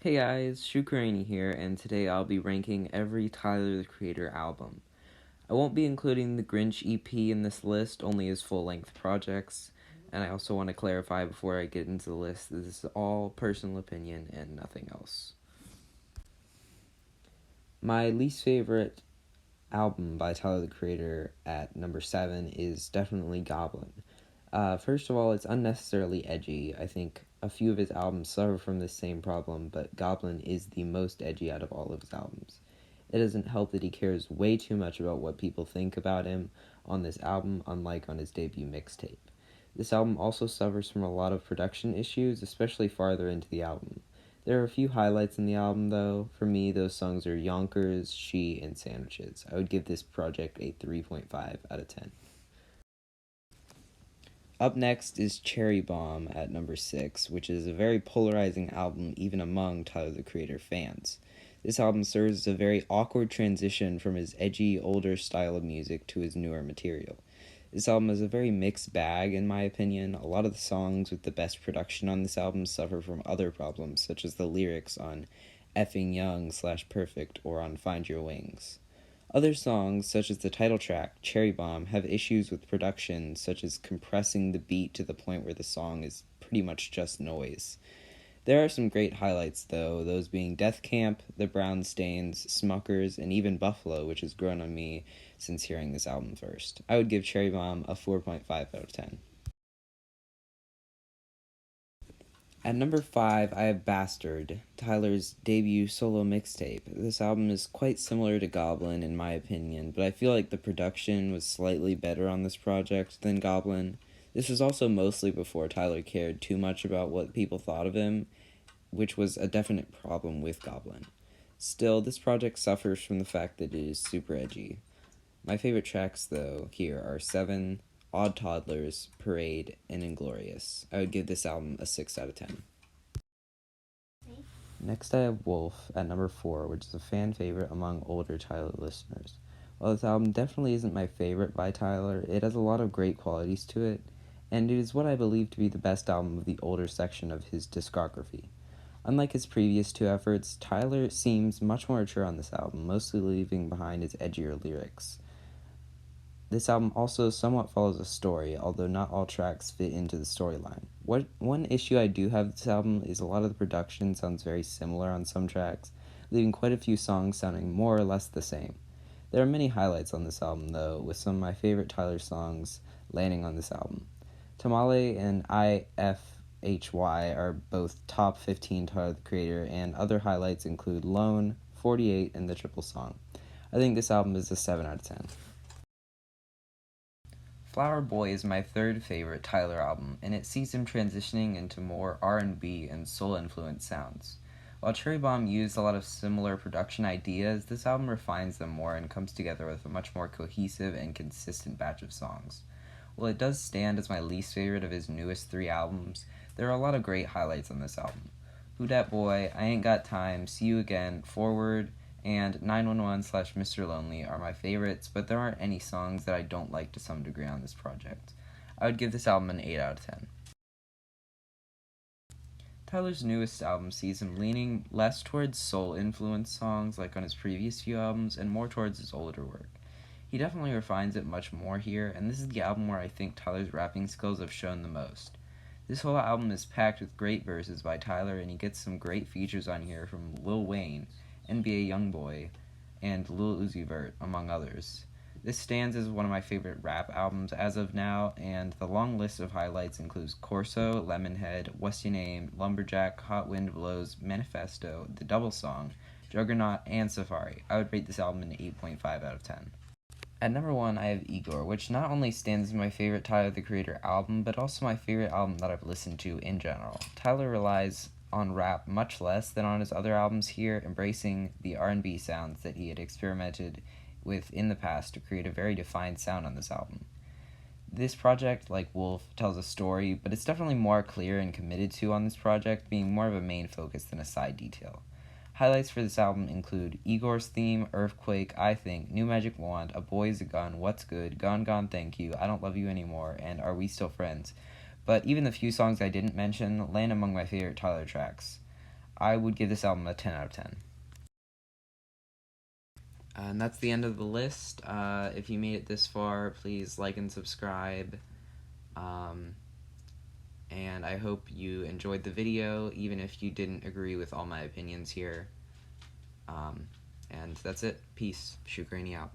Hey guys, Shukarani here, and today I'll be ranking every Tyler the Creator album. I won't be including the Grinch EP in this list, only as full-length projects, and I also want to clarify before I get into the list, this is all personal opinion and nothing else. My least favorite album by Tyler the Creator at number 7 is definitely Goblin. First of all, it's unnecessarily edgy. I think a few of his albums suffer from this same problem, but Goblin is the most edgy out of all of his albums. It doesn't help that he cares way too much about what people think about him on this album, unlike on his debut mixtape. This album also suffers from a lot of production issues, especially farther into the album. There are a few highlights in the album, though. For me, those songs are Yonkers, She, and Sandwiches. I would give this project a 3.5 out of 10. Up next is Cherry Bomb at number 6, which is a very polarizing album even among Tyler the Creator fans. This album serves as a very awkward transition from his edgy, older style of music to his newer material. This album is a very mixed bag, in my opinion. A lot of the songs with the best production on this album suffer from other problems, such as the lyrics on Effing Young / Perfect or on Find Your Wings. Other songs, such as the title track, Cherry Bomb, have issues with production, such as compressing the beat to the point where the song is pretty much just noise. There are some great highlights, though, those being Death Camp, The Brown Stains, Smuckers, and even Buffalo, which has grown on me since hearing this album first. I would give Cherry Bomb a 4.5 out of 10. At number 5, I have Bastard, Tyler's debut solo mixtape. This album is quite similar to Goblin in my opinion, but I feel like the production was slightly better on this project than Goblin. This was also mostly before Tyler cared too much about what people thought of him, which was a definite problem with Goblin. Still, this project suffers from the fact that it is super edgy. My favorite tracks, though, here are 7, Odd Toddlers, Parade, and Inglorious. I would give this album a 6 out of 10. Next I have Wolf at number 4, which is a fan favorite among older Tyler listeners. While this album definitely isn't my favorite by Tyler, it has a lot of great qualities to it, and it is what I believe to be the best album of the older section of his discography. Unlike his previous two efforts, Tyler seems much more mature on this album, mostly leaving behind his edgier lyrics. This album also somewhat follows a story, although not all tracks fit into the storyline. One issue I do have with this album is a lot of the production sounds very similar on some tracks, leaving quite a few songs sounding more or less the same. There are many highlights on this album, though, with some of my favorite Tyler songs landing on this album. Tamale and IFHY are both top 15 Tyler the Creator, and other highlights include Lone, 48, and the Triple Song. I think this album is a 7 out of 10. Flower Boy is my third favorite Tyler album, and it sees him transitioning into more R&B and soul-influenced sounds. While Cherry Bomb used a lot of similar production ideas, this album refines them more and comes together with a much more cohesive and consistent batch of songs. While it does stand as my least favorite of his newest 3 albums, there are a lot of great highlights on this album. Who Dat Boy, I Ain't Got Time, See You Again, Forward, and 911/Mr. Lonely are my favorites, but there aren't any songs that I don't like to some degree on this project. I would give this album an 8 out of 10. Tyler's newest album sees him leaning less towards soul-influenced songs like on his previous few albums and more towards his older work. He definitely refines it much more here, and this is the album where I think Tyler's rapping skills have shown the most. This whole album is packed with great verses by Tyler, and he gets some great features on here from Lil Wayne, NBA Youngboy, and Lil Uzi Vert, among others. This stands as one of my favorite rap albums as of now, and the long list of highlights includes Corso, Lemonhead, What's Your Name, Lumberjack, Hot Wind Blows, Manifesto, The Double Song, Juggernaut, and Safari. I would rate this album an 8.5 out of 10. At number 1, I have Igor, which not only stands as my favorite Tyler the Creator album, but also my favorite album that I've listened to in general. Tyler relies on rap much less than on his other albums here, embracing the R&B sounds that he had experimented with in the past to create a very defined sound on this album. This project, like Wolf, tells a story, but it's definitely more clear and committed to on this project, being more of a main focus than a side detail. Highlights for this album include Igor's theme, Earthquake, I Think, New Magic Wand, A Boy's a Gun, What's Good, Gone Gone Thank You, I Don't Love You Anymore, and Are We Still Friends? But even the few songs I didn't mention land among my favorite Tyler tracks. I would give this album a 10 out of 10. And that's the end of the list. If you made it this far, please like and subscribe. And I hope you enjoyed the video, even if you didn't agree with all my opinions here. And that's it. Peace. Shukrani out.